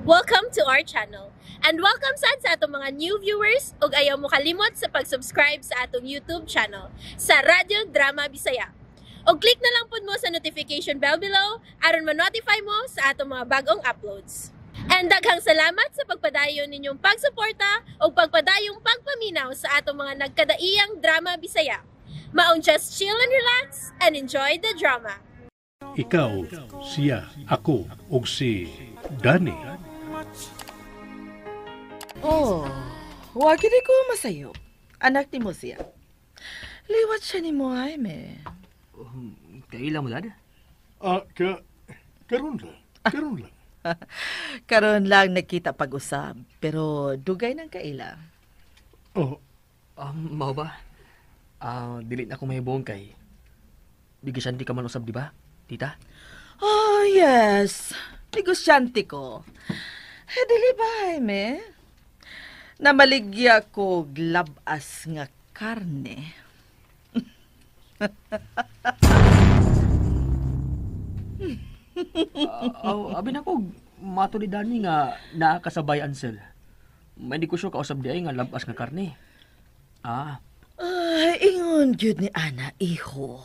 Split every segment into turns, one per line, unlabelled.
Welcome to our channel. And welcome sad sa atong mga new viewers ug ayaw mo kalimot sa pag-subscribe sa atong YouTube channel sa Radyo Drama Bisaya. O click na lang pud mo sa notification bell below aron ma-notify mo sa atong mga bagong uploads. And daghang salamat sa pagpadayon ninyong pagsuporta o pagpadayong pagpaminaw sa atong mga nagkadaiyang Drama Bisaya. Maong just chill and relax and enjoy the drama.
Ikaw, siya, ako, ug si Danny.
Oh, wag gid ko masayo. Anak ni mo siya. Liwat siya ni mo, Jaime.
Kailan mo, Dad?
Karon lang.
Karon lang nakita pag-usab, pero dugay ng kaila.
Oh,
Mao ba? Dili na ako may buong kay. Bigisan di ka man usab, di ba, tita?
Oh, yes. Negosyante ko. Dili ba, Jaime? Namaligya ko glabas nga karne.
Abi na ko, mato ni Danny nga naakasabay Ansel. May di ko siya kausab di ay nga labas nga karne.
Ingon gyud ni Ana, iho.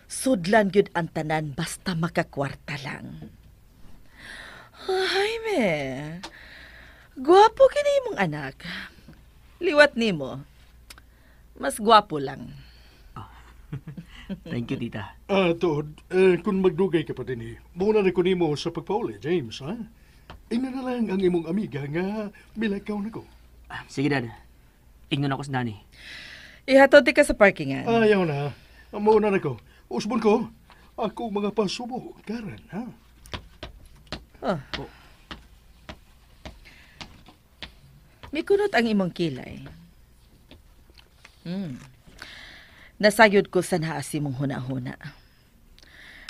Sudlan gyud ang tanan basta makakwarta lang. Jaime, gwapo kini imong anak. Liwat nimo. Mas gwapo lang.
Thank you, tita.
Tood, kung magdugay ka pa din muna na ko nimo sa pagpauli, James, ha? Ina na lang ang imong amiga nga milakaw na ko.
Sige, Dad. Ingnon ako sa Danny.
Ihatod ti ka sa parkingan.
Ayaw na. Mauna na ko. Usbon ko, ako mga pasubo, Karen, ha?
Oh. May kunot ang imong kilay. Nasayod ko sa naasi mong huna-huna.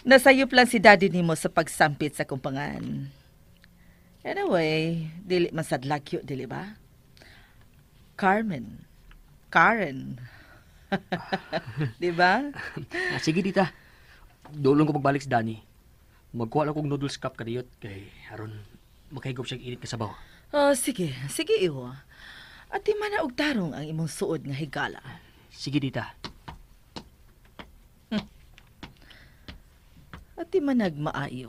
Nasayop lang si daddy nimo sa pagsampit sa kumpangan. Anyway, dili man sad lagyo, dili ba? Karen. Di ba?
Sige, tita. Dulong ko pagbalik sa Danny. Magkuha lang kong noodles cup kadiyot kay aron makahigop siyang init ka sabaw.
Oh, sige iho. At di man na og tarong ang imong suod nga higala.
Sige, tita.
At di man nagmaayo.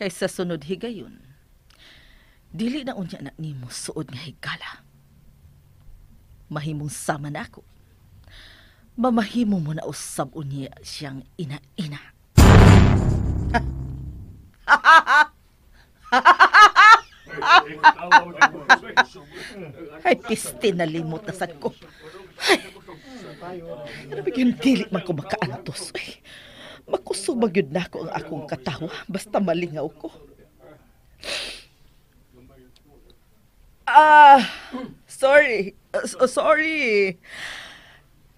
Kaysa sunod higayon, dili na unya na nimo suod nga higala. Mahimong sama na ako. Mamahimo mo na usab unya siyang ina-ina. Ay, piste na limot na sad ko. Ay, ano bigyan dili man ko makaantos. Ay, makusog magyud na ako ang akong katawa basta malingaw ko. Sorry.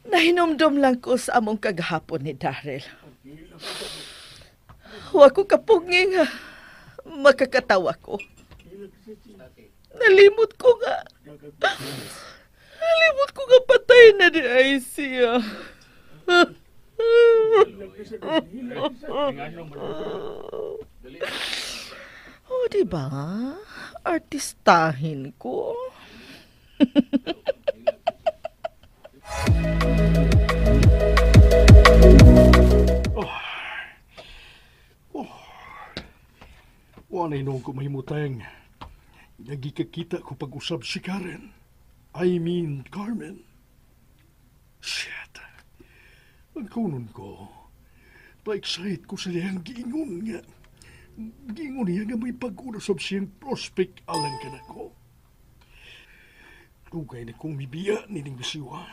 Nahinumdum lang ko sa among kagahapon ni Daryl. Wa ko kapugnging makakatawa ko. Nalimot ko nga patay na di ay siya. Oh, diba? Artistahin ko.
Wanay noong ko mahimutang. Nagikakita ko pag-usab si Karen. I mean, Carmen. Shit. Ang kunon ko. Pa-excite ko sa liyang giingon nga. Giingon niya nga may pag-unasab siyang prospect alang ka na ko. Dugay na kong mibiya nining bisiwa.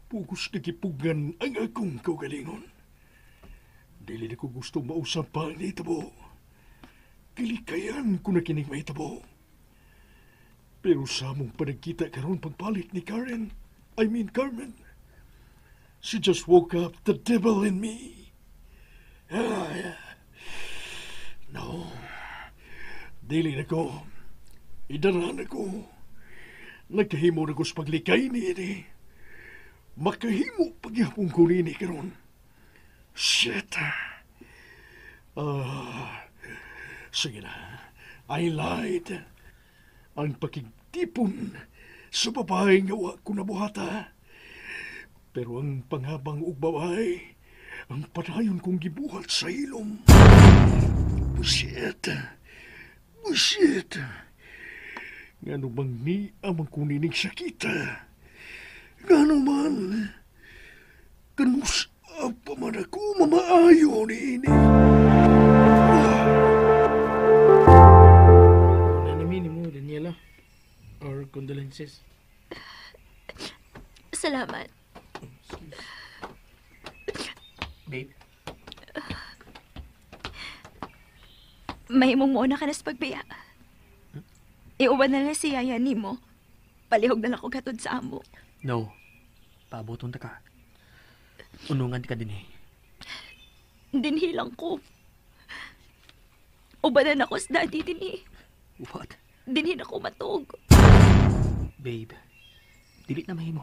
Pugos nagipugan ang akong kaugalingon. Dili na ko gusto mausap pa ang naitabo. Kilikayan ko na kining mahitabo. Pero sa mong panagkita karon pagbalik ni Karen, I mean Carmen, she just woke up the devil in me. No, dili na ko. Idara na ko. Nagkahimo na ko sa paglikay ni ini. Makahimo pagyapong ko rin karon. Shit. Sige na, I lied. Ang pakigtipon sa babae nga wa ko nabuhata. Pero ang panghabang og babae, ang padayon kong gibuhat sa ilom. Busit. Busit. Nga bang ni amang kuninig sakita. Nga man, kanus pa man ako mamaayo ni ini.
Nanamini mo, Daniela. Our condolences.
Salamat.
Babe,
May mong muna ka na sa pagbaya. Iuban na lang si Yaya ni mo. Palihog na lang ko gatod sa amo.
no. Paaboton ta ka. Unungan ka din eh.
Dinhilang ko. Ubanan ako sa daddy din eh.
What?
Dinhin ako matog.
Babe, dili na mahimo.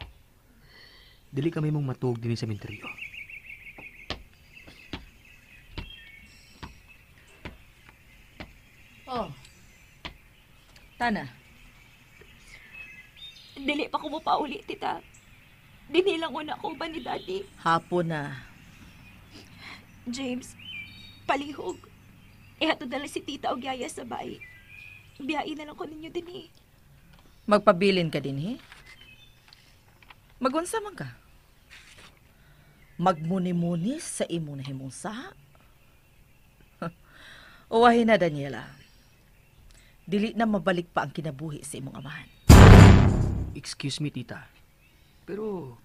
Dili ka mahimong matug din sa sementeryo.
Oh. Tana.
Dili pa ko mo pauli, tita. Dinhilang ko na ako ba ni daddy?
Hapon na.
James, palihog. Ihatod na lang si tita o Yaya sa bahay. Biyain na lang ko ninyo din eh.
Magpabilin ka din, he? Magunsa man ka? Magmuni-muni sa imo na himong saha? Uwahin na, Daniela. Dili na mabalik pa ang kinabuhi sa imong amahan.
Excuse me, tita. Pero,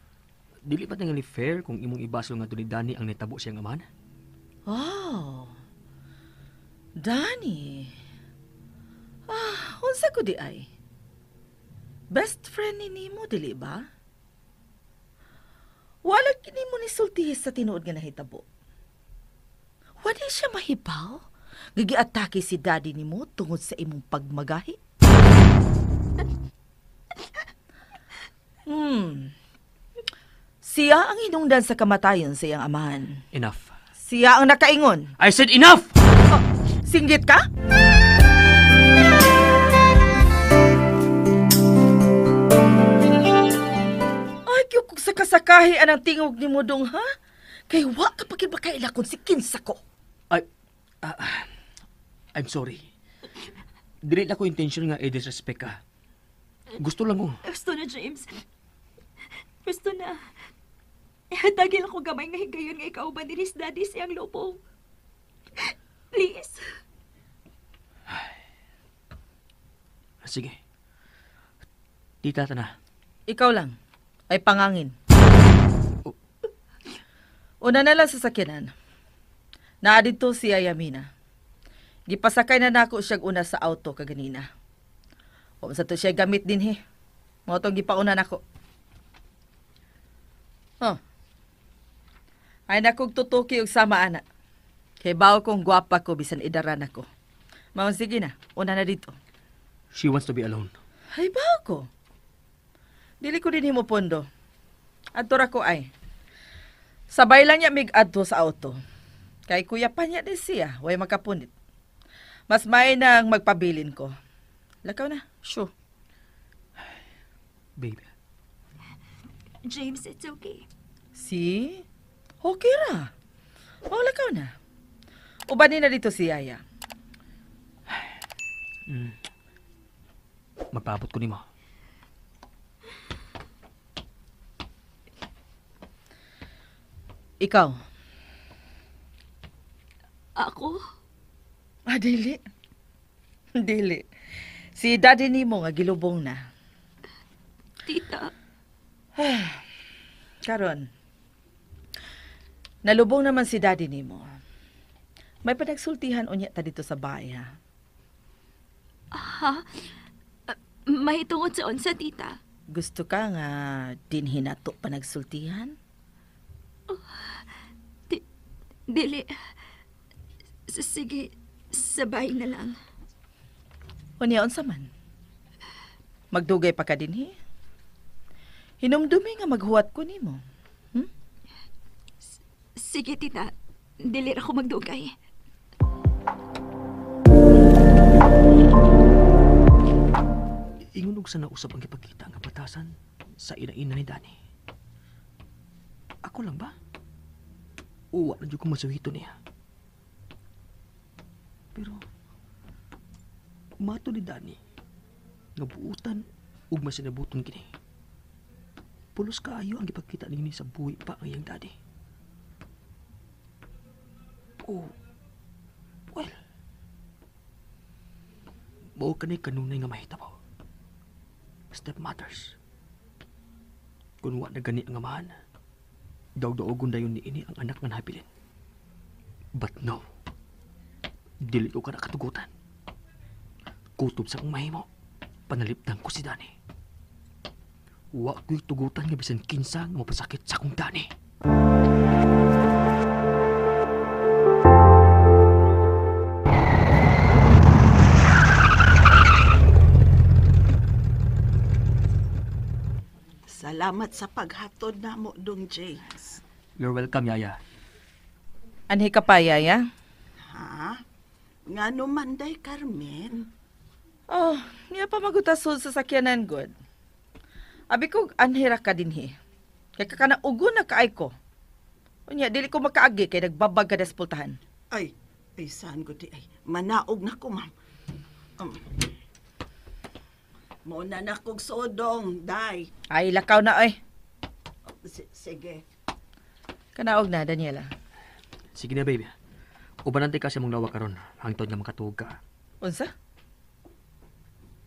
dili pa tingali fair kung imong ibasol nga ni Danny ang netabo siyang amahan?
Oh. Danny. Unsa ko di ay? Best friend ni Nimo, dili ba? Wala kini mo ni sultihis sa tinuod nga nahitabo. Wala siya mahibaw? Gigiatake si daddy nimo tungod sa imong pagmagahi? Siya ang hinungdan sa kamatayon sa iyang amahan.
Enough.
Siya ang nakaingon.
I said enough!
Singgit ka? Ay, kung sa kasakahi anang tingog ni mo dong, ha? Kay wa kapag ibakaila kung si kinsa ko.
I'm sorry. Dili na ko intention nga i-disrespect ka. Gusto lang ko.
Gusto na, James. Gusto na. Ihatagil ako gamay nga higayon nga ikaw ba nilis daddy siyang lubong. Please.
Sige. Tita, na.
Ikaw lang ay pangangin. Una na lang sa sakyanan. Naadito si Ayamina. Gipasakay na nako siyag una sa auto kaganina. O sa to siya gamit din he. Mo tong gipauna nako. Oh. Ay nakog tutuki og sama ana. Kay bawo kong gwapa ko bisan idaran ako. Mao sige na, una na dito.
She wants to be alone.
Ay bawo ko. Dili ko din himo pondo. Adto ra ko ay. Sabay lang niya mig-adto sa auto. Kay kuya pa niya din siya, way makapunit. Mas may nang magpabilin ko. Lakaw na, sure.
Babe.
James, it's okay.
See? Okay ra. O, lakaw na. Ubanin na dito si Yaya.
Magpaabot ko ni mo.
Ikaw?
Ako?
Dili. Dili. Si daddy ni mo nga gilubong na.
Tita.
Karon. Nalubong naman si daddy ni mo. May panagsultihan unya ta dito sa bahay, ha?
Ha? May tungod sa unsa, tita?
Gusto ka nga dinhin nato panagsultihan?
Dili. Sige, sabay na lang.
Unya, unsa man? Magdugay pa ka dinhi? Hinumdumi nga maghuwat ko nimo.
Sige, tita. Dili ra ko magdugay.
sa nausap ang ipagkita nga batasan sa ina-ina ni Danny. Ako lang ba? Uwa na dyan kong masuhito niya. Pero, mato ni Danny, nga buutan ug masinabuton kini. Pulos kaayo ang ipagkita ni sa buhi pa ang iyang daddy. Oh, well, mao kanay kanunay nga mahitabo. Stepmothers. Kung wa na gani ang amahan, daw-daogon dayon ni ini ang anak nga nahabilin. But no, dili ko ka nakatugutan. Kutob sa akong mahimo, panalipdan ko si Danny. Wa ko'y tugutan nga bisan kinsa nga mapasakit sa akong Danny.
Salamat sa paghatod namo, Dong James.
You're welcome, Yaya.
Anhi ka pa, Yaya?
Ha? Nga naman day, Carmen.
Oh, niya pa magutasod sa sakyanan, good. Abi ko, anhira ka din hi. Kaya ka na ugo na kaay ko. Unya, dili ko makaagi kay nagbabag ka despultahan.
Ay, saan ko di ay. Manaog na ko, ma'am. Muna na kong sodong, day.
Ay, lakaw na, ay.
Sige.
Kanaog na, Daniela.
Sige na, baby. Ubanante ka sa mong lawa karon hangtod nga makatuog ka.
Unsa?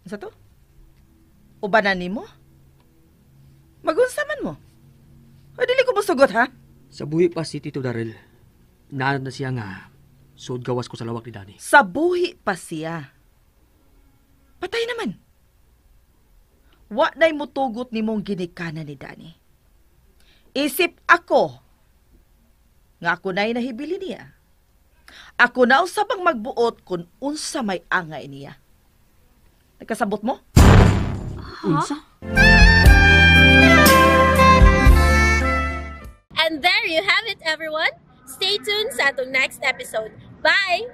Unsa to? Ubanan nimo? Magunsa man mo? O dili ko musugot, ha?
Sa buhi pa si Tito Darrell, naanad na siya nga suod gawas ko sa lawak ni Danny.
Sa buhi pa siya. Patay naman. Wa na'y mutugot ni mong ginikanan ni Danny. Isip ako nga ako na'y nahibili niya. Ako na usabang magbuot kung unsa may angay niya. Nagkasabot mo?
Unsa?
And there you have it, everyone. Stay tuned sa atong next episode. Bye!